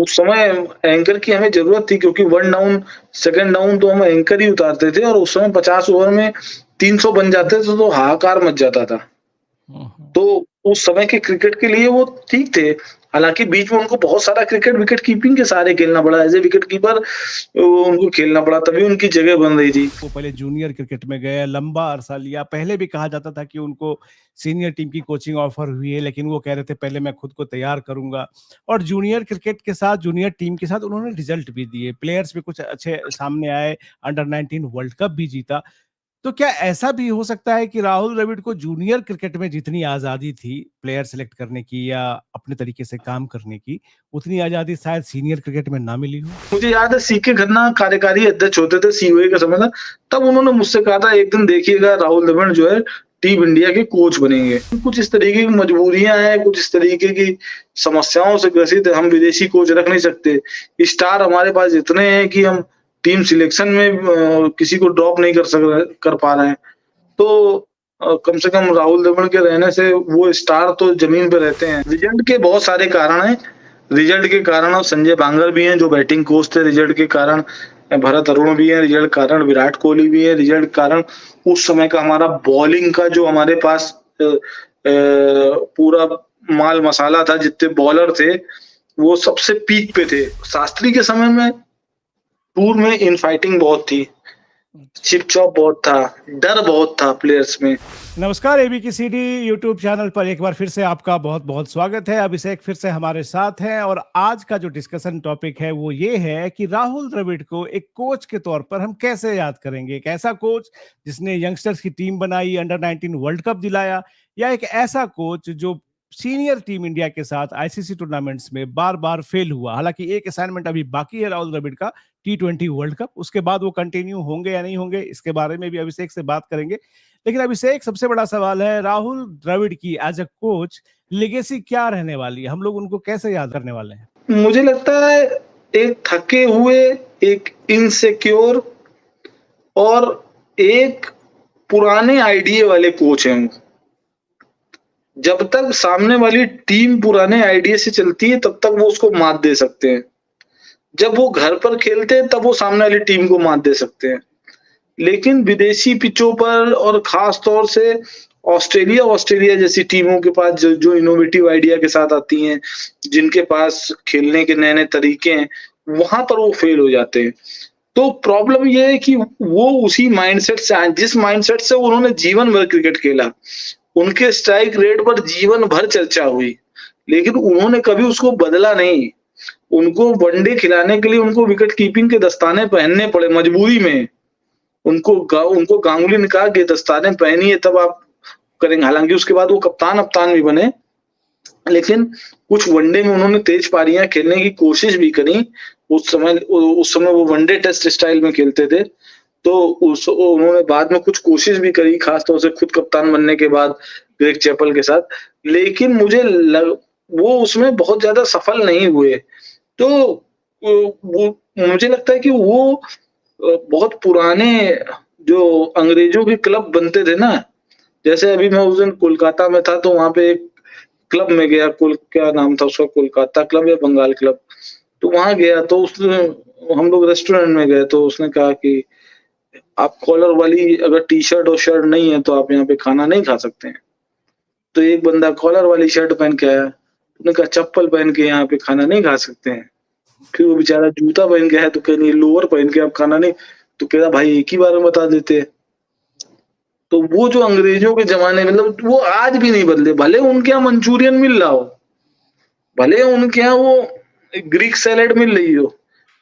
उस समय एंकर की हमें ज़रूरत थी क्योंकि 1 डाउन, सेकंड डाउन तो हम एंकर ही उतारते थे और उस समय 50 ओवर में 300 बन जाते थे तो हाहाकार मच जाता था। हुँ, हुँ। तो उस समय के क्रिकेट के लिए वो ठीक थे। हालाँकि बीच में उनको बहुत सारा क्रिकेट विकेट कीपिंग के सहारे खेलना पड़ा। एज़ ए विकेट कीपर उनको खेलना पड़ा तभी उनकी जगह बन रही थी। वो पहले जूनियर क्रिकेट में गए, लंबा अरसा लिया। पहले भी कहा जाता था कि उनको सीनियर टीम की कोचिंग ऑफर हुई है, लेकिन वो कह रहे थे पहले मैं खुद को तैयार करूँगा। और जूनियर क्रिकेट के साथ, जूनियर टीम के साथ उन्होंने रिजल्ट भी दिए। प्लेयर्स भी कुछ अच्छे सामने आए, अंडर 19 वर्ल्ड कप भी जीता। तो क्या ऐसा भी हो सकता है कि राहुल द्रविड़ को जूनियर क्रिकेट में जितनी आज़ादी थी प्लेयर सेलेक्ट करने की या अपने तरीके से काम करने की, उतनी आज़ादी शायद सीनियर क्रिकेट में ना मिली हो? मुझे याद है सीके खन्ना कार्यकारी अध्यक्ष होते थे सीओए का समय था, तब उन्होंने मुझसे कहा था एक दिन देखिएगा राहुल द्रविड़ जो है टीम इंडिया के कोच बनेंगे। कुछ इस तरीके की मजबूरियाँ हैं, कुछ इस तरीके की समस्याओं से ग्रसित हम विदेशी कोच रख नहीं सकते। स्टार हमारे पास इतने हैं कि हम टीम सिलेक्शन में किसी को ड्रॉप नहीं कर पा रहे हैं। तो कम से कम राहुल द्रविड़ के रहने से वो स्टार तो ज़मीन पे रहते हैं। रिजल्ट के बहुत सारे कारण हैं। रिजल्ट के कारण और संजय बांगर भी हैं जो बैटिंग कोच थे रिजल्ट के कारण, भरत अरुण भी हैं रिजल्ट के कारण, विराट कोहली भी है रिजल्ट के कारण। उस समय का हमारा बॉलिंग का जो हमारे पास पूरा माल मसाला था, जितने बॉलर थे, वो सबसे पीक पे थे। शास्त्री के समय में टूर में इनफाइटिंग बहुत थी, चिप-चॉप बहुत था, डर बहुत था प्लेयर्स में। नमस्कार, एबीसीडी यूट्यूब चैनल पर एक बार फिर से आपका बहुत-बहुत स्वागत है। अभिषेक फिर से हमारे साथ हैं और आज का जो डिस्कशन टॉपिक है वो ये है कि राहुल द्रविड़ को एक कोच के तौर पर हम कैसे याद करेंगे? एक ऐसा कोच जिसने यंगस्टर्स की टीम बनाई, अंडर 19 वर्ल्ड कप दिलाया, या एक ऐसा कोच जो सीनियर टीम इंडिया के साथ आईसीसी टूर्नामेंट्स में बार-बार फेल हुआ। हालाँकि एक असाइनमेंट अभी बाकी है राहुल द्रविड़ का, टी20 वर्ल्ड कप, उसके बाद वो कंटिन्यू होंगे या नहीं होंगे, इसके बारे में भी अभिषेक से बात करेंगे। लेकिन अभिषेक, सबसे बड़ा सवाल है राहुल द्रविड़ की एज अ कोच लेगेसी क्या रहने वाली है? हम लोग उनको कैसे याद करने वाले हैं? मुझे लगता है एक थके हुए, एक इनसिक्योर और एक पुराने आइडिया वाले कोच हैं वो। जब तक सामने वाली टीम पुराने आइडिया से चलती है तब तक वो उसको मात दे सकते हैं। जब वो घर पर खेलते हैं तब वो सामने वाली टीम को मात दे सकते हैं। लेकिन विदेशी पिचों पर और खास तौर से ऑस्ट्रेलिया जैसी टीमों के पास जो जो इनोवेटिव आइडिया के साथ आती हैं, जिनके पास खेलने के नए-नए तरीके हैं, वहाँ पर वो फेल हो जाते हैं। तो प्रॉब्लम ये है कि वो उसी माइंडसेट से आए जिस माइंडसेट से उन्होंने जीवन भर क्रिकेट खेला। उनके स्ट्राइक रेट पर जीवन भर चर्चा हुई, लेकिन उन्होंने कभी उसको बदला नहीं। उनको वनडे खिलाने के लिए उनको विकेट कीपिंग के दस्ताने पहनने पड़े मजबूरी में। उनको गांगुली ने कहा कि दस्ताने पहनिए तब आप करेंगे। हालाँकि उसके बाद वो कप्तान भी बने, लेकिन कुछ वनडे में उन्होंने तेज पारियाँ खेलने की कोशिश भी करी। उस समय वो वनडे टेस्ट स्टाइल में खेलते थे। तो उन्होंने बाद में कुछ कोशिश भी करी, खास तौर से खुद कप्तान बनने के बाद ग्रेग चैपल के साथ। लेकिन वो उसमें बहुत ज़्यादा सफल नहीं हुए। तो वो मुझे लगता है कि वो बहुत पुराने जो अंग्रेजों के क्लब बनते थे ना, जैसे अभी मैं उस दिन कोलकाता में था तो वहाँ पे एक क्लब में गया, क्या नाम था उसका, कोलकाता क्लब या बंगाल क्लब। तो वहाँ गया तो हम लोग रेस्टोरेंट में गए तो उसने कहा कि आप कॉलर वाली अगर टी-शर्ट और शर्ट नहीं है तो आप यहाँ पे खाना नहीं खा सकते हैं। तो एक बंदा कॉलर वाली शर्ट पहन के आया, उसने कहा चप्पल पहन के यहाँ पे खाना नहीं खा सकते हैं। फिर वो बेचारा जूता पहन के आया तो कह रही लोअर पहन के आप खाना नहीं, तो कह रहा भाई एक ही बार में बता देते। तो वो जो अंग्रेजों के ज़माने में मतलब वो आज भी नहीं बदले, भले उनके यहाँ मंचूरियन मिल रहा हो, भले उनके यहाँ वो ग्रीक सैलेड मिल रही हो,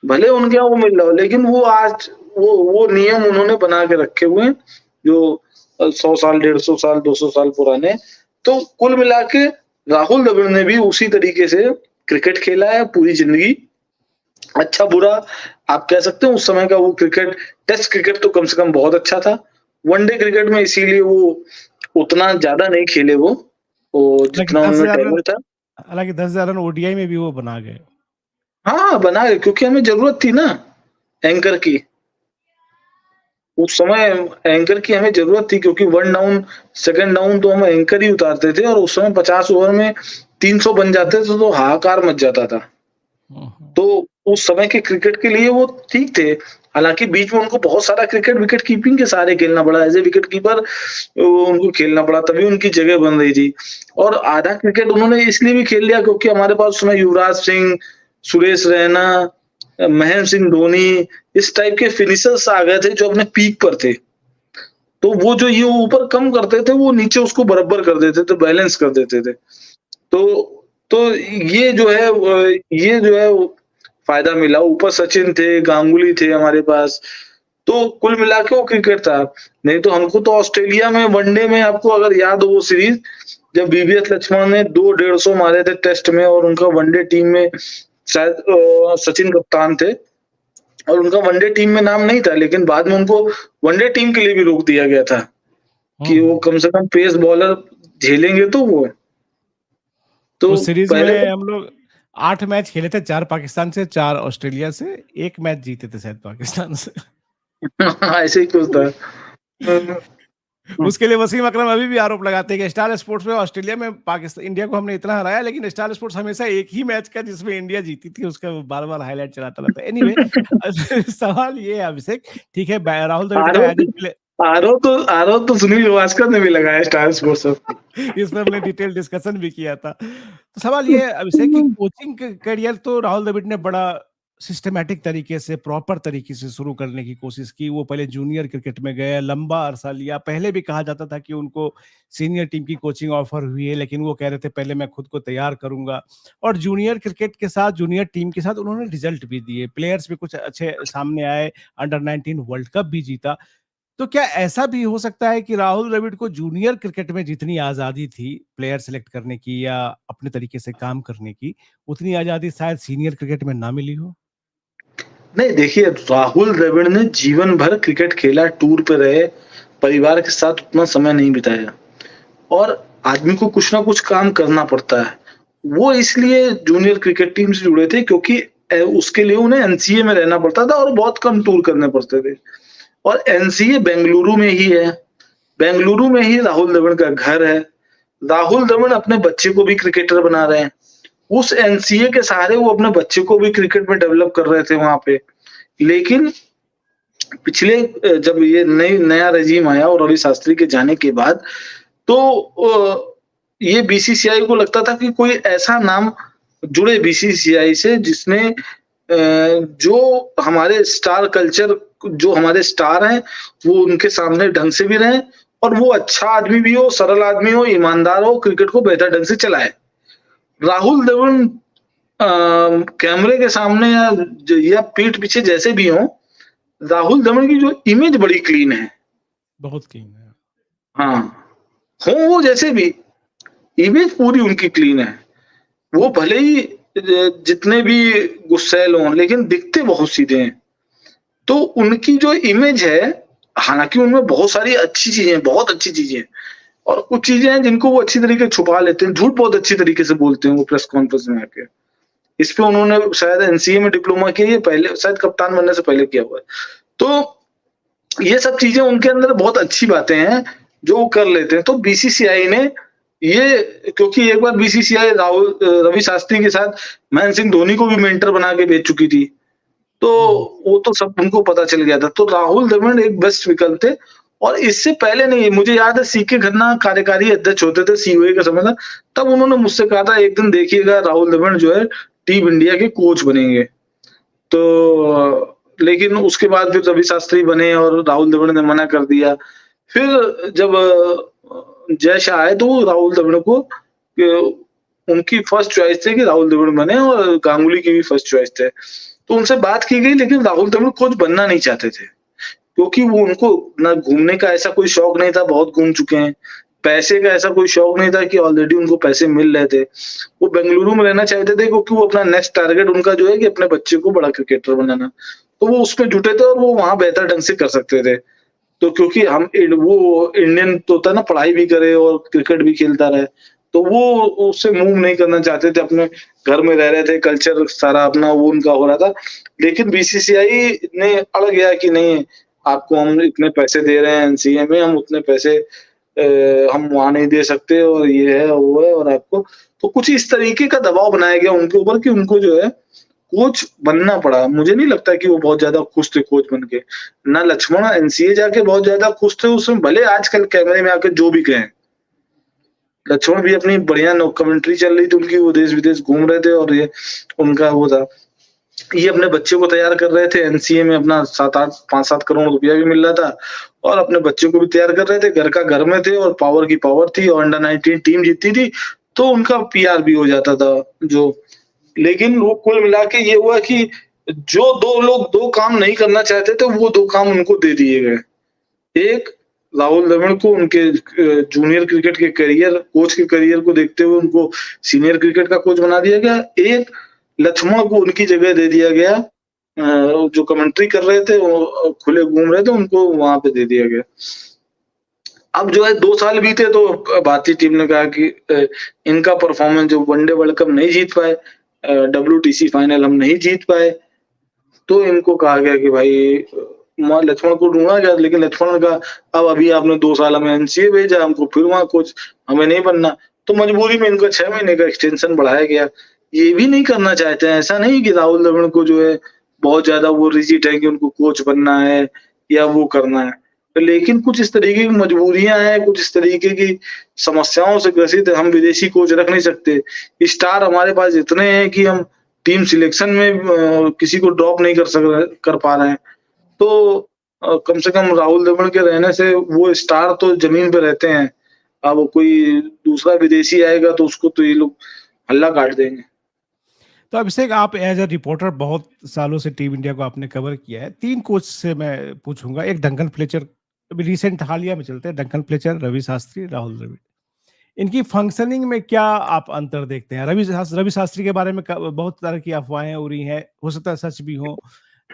भले उनके यहाँ वो मिल रहा हो, लेकिन वो आज वो नियम उन्होंने बना के रखे हुए हैं जो 100 साल, 150 साल, 200 साल पुराने। तो कुल मिला के राहुल द्रविड़ ने भी उसी तरीके से क्रिकेट खेला है पूरी ज़िंदगी। अच्छा-बुरा आप कह सकते हो उस समय का वो क्रिकेट, टेस्ट क्रिकेट तो कम से कम बहुत अच्छा था। वनडे क्रिकेट में इसीलिए वो उतना ज़्यादा नहीं खेले वो जितना उनमें टैलेंट था। हालाँकि 10,000 रन ओडीआई में भी वो बना गए। हाँ, बनाए क्योंकि हमें ज़रूरत थी ना एंकर की। उस समय एंकर की हमें ज़रूरत थी क्योंकि 1 डाउन, सेकंड डाउन तो हम एंकर ही उतारते थे और उस समय 50 ओवर में 300 बन जाते थे तो हाहाकार मच जाता था। हुँ, हुँ। तो उस समय के क्रिकेट के लिए वो ठीक थे। हालाँकि बीच में उनको बहुत सारा क्रिकेट विकेट कीपिंग के सहारे खेलना पड़ा, एज़ ए विकेट कीपर उनको खेलना पड़ा, तभी उनकी जगह बन रही थी। और आधा क्रिकेट उन्होंने इसलिए भी खेल लिया क्योंकि हमारे पास उस समय युवराज सिंह, सुरेश रैना, महेंद्र सिंह धोनी, इस टाइप के फिनिशर्स आ गए थे जो अपने पीक पर थे। तो वो जो ये ऊपर कम करते थे, वो नीचे उसको बराबर कर देते थे, बैलेंस कर देते थे। तो ये जो है फ़ायदा मिला। ऊपर सचिन थे, गांगुली थे हमारे पास, तो कुल मिला के वो क्रिकेट था। नहीं तो हमको तो ऑस्ट्रेलिया में वनडे में आपको अगर याद हो वो सीरीज़, जब वीवीएस लक्ष्मण ने 2 150 मारे थे टेस्ट में और उनका वनडे टीम में शायद सचिन कप्तान थे और उनका वनडे टीम में नाम नहीं था, लेकिन बाद में उनको वनडे टीम के लिए भी रोक दिया गया था कि वो कम से कम पेस बॉलर झेलेंगे तो वो। तो उस सीरीज पहले में हम लोग 8 मैच खेले थे, 4 पाकिस्तान से, 4 ऑस्ट्रेलिया से, 1 मैच जीते थे शायद पाकिस्तान से। ऐसे ही कुछ था। हुँ, उसके लिए वसीम अकरम अभी भी आरोप लगाते हैं कि स्टार स्पोर्ट्स में ऑस्ट्रेलिया में पाकिस्तान इंडिया को हमने इतना हराया, लेकिन स्टार स्पोर्ट्स हमेशा एक ही मैच का जिसमें इंडिया जीती थी उसका बार-बार हाइलाइट चलाता रहता है। एनीवे सवाल ये है अभिषेक, ठीक है राहुल द्रविड़ का एज ए प्ले आरओ तो सुनील गावस्कर ने भी लगाया स्टार स्पोर्ट्स पर। इस पर हमने डिटेल डिस्कशन भी किया था। तो सवाल ये है अभिषेक कि कोचिंग करियर तो राहुल द्रविड़ ने बड़ा सिस्टमैटिक तरीके से, प्रॉपर तरीके से शुरू करने की कोशिश की। वो पहले जूनियर क्रिकेट में गए, लंबा अरसा लिया। पहले भी कहा जाता था कि उनको सीनियर टीम की कोचिंग ऑफर हुई है, लेकिन वो कह रहे थे पहले मैं खुद को तैयार करूँगा। और जूनियर क्रिकेट के साथ, जूनियर टीम के साथ उन्होंने रिजल्ट भी दिए। प्लेयर्स भी कुछ अच्छे सामने आए, अंडर 19 वर्ल्ड कप भी जीता। तो क्या ऐसा भी हो सकता है कि राहुल द्रविड़ को जूनियर क्रिकेट में जितनी आज़ादी थी प्लेयर सेलेक्ट करने की या अपने तरीके से काम करने की, उतनी आज़ादी शायद सीनियर क्रिकेट में ना मिली हो? नहीं देखिए, राहुल द्रविड़ ने जीवन भर क्रिकेट खेला, टूर पे रहे, परिवार के साथ उतना समय नहीं बिताया और आदमी को कुछ ना कुछ काम करना पड़ता है। वो इसलिए जूनियर क्रिकेट टीम से जुड़े थे क्योंकि उसके लिए उन्हें एनसीए में रहना पड़ता था और बहुत कम टूर करने पड़ते थे और एनसीए बेंगलुरु में ही है। बेंगलुरु में ही राहुल द्रविड़ का घर है। राहुल द्रविड़ अपने बच्चे को भी क्रिकेटर बना रहे हैं। उस एनसीए के सहारे वो अपने बच्चे को भी क्रिकेट में डेवलप कर रहे थे वहाँ पे। लेकिन पिछले जब ये नया रेजिम आया और रवि शास्त्री के जाने के बाद तो ये बीसीसीआई को लगता था कि कोई ऐसा नाम जुड़े बीसीसीआई से जिसने जो हमारे स्टार कल्चर, जो हमारे स्टार हैं, वो उनके सामने ढंग से भी रहें और वो अच्छा आदमी भी हो, सरल आदमी हो, ईमानदार हो, क्रिकेट को बेहतर ढंग से चलाए। राहुल द्रविड़ कैमरे के सामने या पीठ पीछे जैसे भी हों, राहुल द्रविड़ की जो इमेज बड़ी क्लीन है। बहुत क्लीन है। हाँ, हों वो जैसे भी, इमेज पूरी उनकी क्लीन है। वो भले ही जितने भी गुस्सैल हों, लेकिन दिखते बहुत सीधे हैं। तो उनकी जो इमेज है, हालाँकि उनमें बहुत सारी अच्छी चीज़ें हैं, बहुत अच्छी चीज़ें हैं और कुछ चीज़ें हैं जिनको वो अच्छी तरीके से छुपा लेते हैं, झूठ बहुत अच्छी तरीके से बोलते हैं वो प्रेस कॉन्फ्रेंस में आके। इस पे उन्होंने शायद एनसीए में डिप्लोमा किया है, पहले शायद कप्तान बनने से पहले किया हुआ है। तो ये सब चीज़ें उनके अंदर बहुत अच्छी बातें हैं, जो वो कर लेते हैं। तो बीसीसीआई ने ये, क्योंकि एक बार बीसीसीआई रवि शास्त्री के साथ महेंद्र सिंह धोनी को भी मेंटर बना के भेज चुकी थी। तो वो तो सब उनको पता चल गया था। तो राहुल द्रविड़ एक बेस्ट विकल्प थे और इससे पहले नहीं, मुझे याद है सीके खन्ना कार्यकारी अध्यक्ष होते थे सीओए का समय था, तब उन्होंने मुझसे कहा था एक दिन देखिएगा राहुल द्रविड़ जो है टीम इंडिया के कोच बनेंगे। तो लेकिन उसके बाद फिर रवि शास्त्री बने और राहुल द्रविड़ ने मना कर दिया। फिर जब जय शाह आए तो राहुल द्रविड़ को उनकी फर्स्ट चॉइस थी कि राहुल द्रविड़ बने और गांगुली की भी फर्स्ट चॉइस थे। तो उनसे बात की गई लेकिन राहुल द्रविड़ कोच बनना नहीं चाहते थे क्योंकि वो उनको ना घूमने का ऐसा कोई शौक नहीं था, बहुत घूम चुके हैं। पैसे का ऐसा कोई शौक नहीं था कि ऑलरेडी उनको पैसे मिल रहे थे। वो बेंगलुरु में रहना चाहते थे क्योंकि वो अपना नेक्स्ट टारगेट उनका जो है कि अपने बच्चे को बड़ा क्रिकेटर बनाना। तो वो उसमें जुटे थे और वो वहाँ बेहतर ढंग से कर सकते थे। तो क्योंकि वो इंडियन तो होता है ना, पढ़ाई भी करे और क्रिकेट भी खेलता रहे, तो वो उससे मूव नहीं करना चाहते थे, अपने घर में रह रहे थे, कल्चर सारा अपना वो उनका हो रहा था। लेकिन बीसीसीआई ने अड़ गया कि नहीं, आपको हम इतने पैसे दे रहे हैं एनसीए में, हम उतने पैसे हम वहाँ नहीं दे सकते और ये है, वो है और आपको, तो कुछ इस तरीके का दबाव बनाया गया उनके ऊपर कि उनको जो है कोच बनना पड़ा। मुझे नहीं लगता कि वो बहुत ज्यादा खुश थे कोच बन के। ना लक्ष्मण एनसीए जाके बहुत ज्यादा खुश थे उसमें, भले आजकल कैमरे में आके जो भी कहें। लक्ष्मण भी अपनी बढ़िया नो कमेंट्री चल रही थी उनकी, वो देश विदेश घूम रहे थे और ये उनका वो था। ये अपने बच्चे को तैयार कर रहे थे एनसीए में, अपना 5-7 करोड़ रुपया भी मिल रहा था और अपने बच्चों को भी तैयार कर रहे थे। घर का घर में थे और पावर की पावर थी और अंडर 19 टीम जीतती थी तो उनका पीआर भी हो जाता था जो। लेकिन वो कुल मिला के ये हुआ कि जो दो लोग दो काम नहीं करना चाहते थे वो दो काम उनको दे दिए गए। एक, राहुल द्रविड़ को उनके जूनियर क्रिकेट के करियर, कोच के करियर को देखते हुए उनको सीनियर क्रिकेट का कोच बना दिया गया। एक, लक्ष्मण को उनकी जगह दे दिया गया, जो कमेंट्री कर रहे थे वो खुले घूम रहे थे उनको वहां पे दे दिया गया। अब जो है 2 साल बीते तो भारतीय टीम ने कहा कि इनका परफॉर्मेंस, जो वनडे वर्ल्ड कप नहीं जीत पाए, WTC फाइनल हम नहीं जीत पाए, तो इनको कहा गया कि भाई लक्ष्मण को ढूंढा गया। लेकिन लक्ष्मण ने कहा अब अभी आपने 2 साल हमें एनसीए भेजा, हमको फिर वहां कोच हमें नहीं बनना, तो मजबूरी में इनका 6 महीने का एक्सटेंशन बढ़ाया गया। ये भी नहीं करना चाहते हैं, ऐसा नहीं कि राहुल द्रविड़ को जो है बहुत ज्यादा वो रिजिड है कि उनको कोच बनना है या वो करना है। लेकिन कुछ इस तरीके की मजबूरियां हैं, कुछ इस तरीके की समस्याओं से ग्रसित है, हम विदेशी कोच रख नहीं सकते। स्टार हमारे पास इतने हैं कि हम टीम सिलेक्शन में किसी को ड्रॉप नहीं कर पा रहे हैं। तो कम से कम राहुल द्रविड़ के रहने से वो स्टार तो जमीन पे रहते हैं। अब कोई दूसरा विदेशी आएगा तो उसको तो ये लोग हल्ला काट देंगे। तो अभिषेक, आप एज ए रिपोर्टर बहुत सालों से टीम इंडिया को आपने कवर किया है। 3 कोच से मैं पूछूंगा। एक डंकन फ्लेचर, अभी रिसेंट हालिया में चलते हैं, डंकन फ्लेचर, रवि शास्त्री, राहुल द्रविड़। इनकी फंक्शनिंग में क्या आप अंतर देखते हैं? रवि शास्त्री के बारे में बहुत तरह की अफवाहें हो रही हैं, हो सकता है सच भी हो,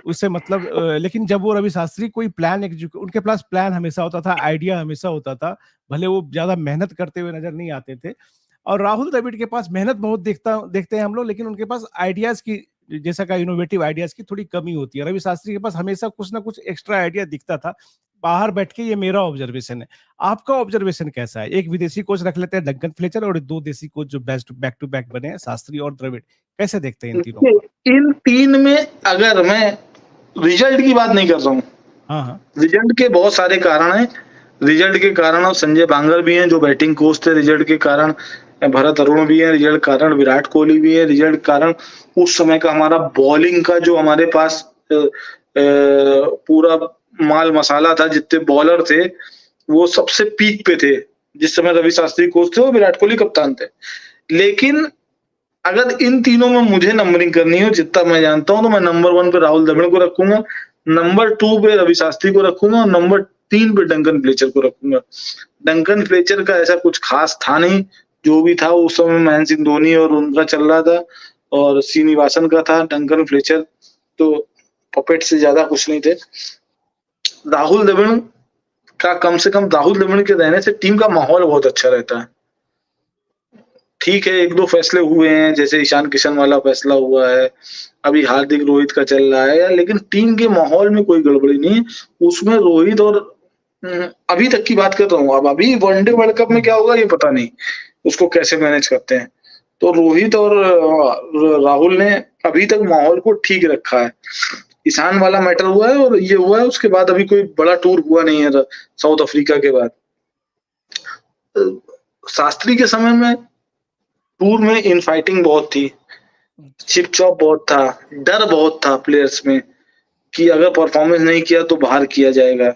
उससे मतलब लेकिन जब वो रवि शास्त्री कोई प्लान उनके पास प्लान हमेशा होता था, आइडिया हमेशा होता था, भले वो ज्यादा मेहनत करते हुए नजर नहीं आते थे। और राहुल द्रविड़ के पास मेहनत बहुत देखते हैं हम लोग, लेकिन उनके पास आइडियाज की, जैसा का इनोवेटिव आइडियाज की थोड़ी कमी होती है। रवि शास्त्री के पास हमेशा कुछ ना कुछ एक्स्ट्रा आइडिया दिखता था बाहर बैठ के। ये मेरा ऑब्जर्वेशन है, आपका ऑब्जर्वेशन कैसा है? एक विदेशी कोच रख लेते हैं डंकन फ्लेचर और 2 देसी कोच जो बेस्ट बैक टू बैक बने हैं, शास्त्री और द्रविड़। कैसे देखते हैं इन तीनों को? इन 3 में अगर मैं रिजल्ट की बात नहीं कर रहा हूँ, हाँ, रिजल्ट के बहुत सारे कारण हैं। रिजल्ट के कारण और संजय बांगर भी हैं जो बैटिंग कोच थे, रिजल्ट के कारण भरत अरुण भी है, रिजल्ट कारण विराट कोहली भी है, रिजल्ट कारण उस समय का हमारा बॉलिंग का जो हमारे पास पूरा माल मसाला था, जितने बॉलर थे वो सबसे पीक पे थे। जिस समय रवि शास्त्री कोच थे और विराट कोहली कप्तान थे। लेकिन अगर इन तीनों में मुझे नंबरिंग करनी हो, जितना मैं जानता हूं, तो मैं नंबर 1 पे राहुल द्रविड़ को रखूंगा, नंबर 2 पे रवि शास्त्री को रखूंगा और नंबर 3 पे डंकन फ्लेचर को रखूंगा। डंकन फ्लेचर का ऐसा कुछ खास था नहीं, जो भी था उस समय महेंद्र सिंह धोनी और उनका चल रहा था और श्रीनिवासन का था। डंकन फ्लेचर तो पपेट से ज्यादा कुछ नहीं थे। राहुल द्रविड़ का, कम से कम राहुल द्रविड़ के रहने से टीम का माहौल बहुत अच्छा रहता है। ठीक है, 1-2 फैसले हुए हैं, जैसे ईशान किशन वाला फैसला हुआ है, अभी हार्दिक रोहित का चल रहा है, लेकिन टीम के माहौल में कोई गड़बड़ी नहीं है। उसमें रोहित और अभी तक की बात कर रहा हूँ, अब अभी वनडे वर्ल्ड कप में क्या होगा ये पता नहीं, उसको कैसे मैनेज करते हैं। तो रोहित और राहुल ने अभी तक माहौल को ठीक रखा है। ईशान वाला मैटर हुआ है और ये हुआ है, उसके बाद अभी कोई बड़ा टूर हुआ नहीं है साउथ अफ्रीका के बाद। शास्त्री के समय में टूर में इनफाइटिंग बहुत थी, चिप चॉप बहुत था, डर बहुत था प्लेयर्स में कि अगर परफॉर्मेंस नहीं किया तो बाहर किया जाएगा।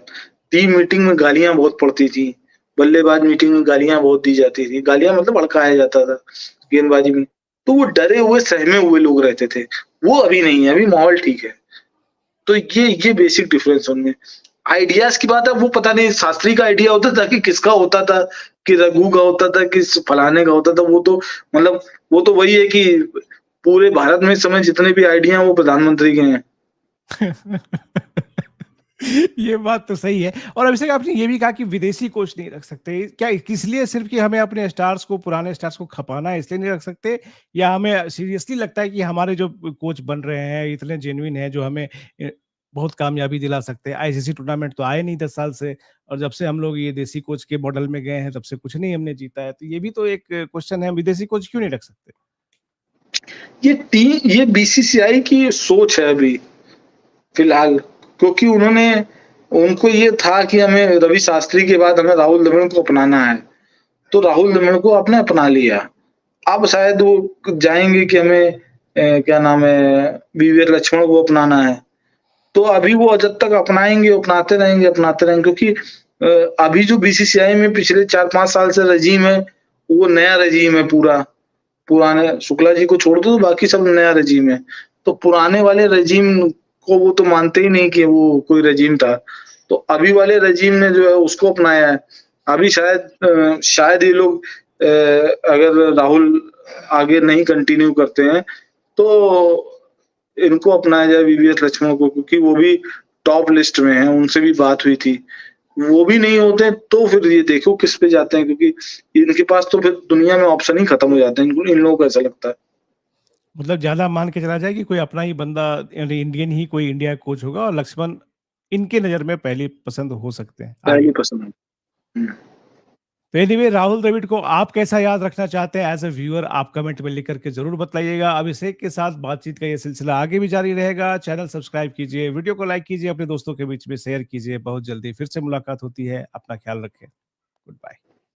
टीम मीटिंग में गालियां बहुत पड़ती थी, बल्लेबाज मीटिंग में गालियां बहुत दी जाती थी, गालियां मतलब भड़काया जाता था गेंदबाजी में। तो वो डरे हुए सहमे हुए लोग रहते थे, वो अभी नहीं है, अभी माहौल ठीक है। तो ये बेसिक डिफरेंस उनमें। आइडियाज की बात है, वो पता नहीं शास्त्री का आइडिया होता था कि किसका होता था, कि रघु का होता था, कि फलाने का होता था, वो तो मतलब वो तो वही है कि पूरे भारत में इस समय जितने भी आइडिया हैं वो प्रधानमंत्री के हैं। ये बात तो सही है। और अभिषेक, आपने ये भी कहा कि विदेशी कोच नहीं रख सकते, क्या इसलिए सिर्फ कि हमें अपने स्टार्स को, पुराने स्टार्स को खपाना है, इसलिए नहीं रख सकते, या हमें सीरियसली लगता है कि हमारे जो कोच बन रहे हैं इतने जेन्युइन हैं जो हमें बहुत कामयाबी दिला सकते हैं? आईसीसी टूर्नामेंट तो आए नहीं 10 साल से, और जब से हम लोग ये देसी कोच के मॉडल में गए हैं तब से कुछ नहीं हमने जीता है। तो ये भी तो एक क्वेश्चन है, हम विदेशी कोच क्यों नहीं रख सकते? ये बीसीसीआई की सोच है अभी फिलहाल, क्योंकि उनको ये था कि हमें रवि शास्त्री के बाद हमें राहुल द्रविड़ को अपनाना है, तो राहुल द्रविड़ को आपने अपना लिया। अब शायद वो जाएंगे कि हमें क्या नाम है, वीवीआर लक्ष्मण को अपनाना है। तो अभी वो जब तक अपनाएंगे, अपनाते रहेंगे, क्योंकि अभी जो बीसीसीआई में पिछले 4-5 साल से रजीम है, वो नया रजीम है पूरा। पुराने शुक्ला जी को छोड़ दो, तो बाकी सब नया रजीम है। तो पुराने वाले रजीम को वो तो मानते ही नहीं कि वो कोई रजीम था। तो अभी वाले रजीम ने जो है उसको अपनाया है। अभी शायद ये लोग अगर राहुल आगे नहीं कंटिन्यू करते हैं, तो इनको अपनाया जाए वीवीएस लक्ष्मण को, क्योंकि वो भी टॉप लिस्ट में हैं, उनसे भी बात हुई थी। वो भी नहीं होते तो फिर ये देखो किस पे जाते हैं, क्योंकि इनके पास तो फिर दुनिया में ऑप्शन ही खत्म हो जाते हैं। इनको इन लोगों को ऐसा लगता है। मतलब ज्यादा मान के चला जाए कि कोई अपना ही बंदा यानी इंडियन ही कोई इंडिया कोच होगा और लक्ष्मण इनके नजर में पहली पसंद हो सकते हैं आगे। पहली पसंद है। हुँ। तो एनीवे राहुल द्रविड़ को आप कैसा याद रखना चाहते हैं एज अ व्यूअर, आप कमेंट में लिख करके जरूर बताइएगा। अभिषेक के साथ बातचीत का ये सिलसिला आगे भी जारी रहेगा। चैनल सब्सक्राइब कीजिए, वीडियो को लाइक कीजिए, अपने दोस्तों के बीच में शेयर कीजिए। बहुत जल्दी फिर से मुलाकात होती है। अपना ख्याल रखें। Good bye.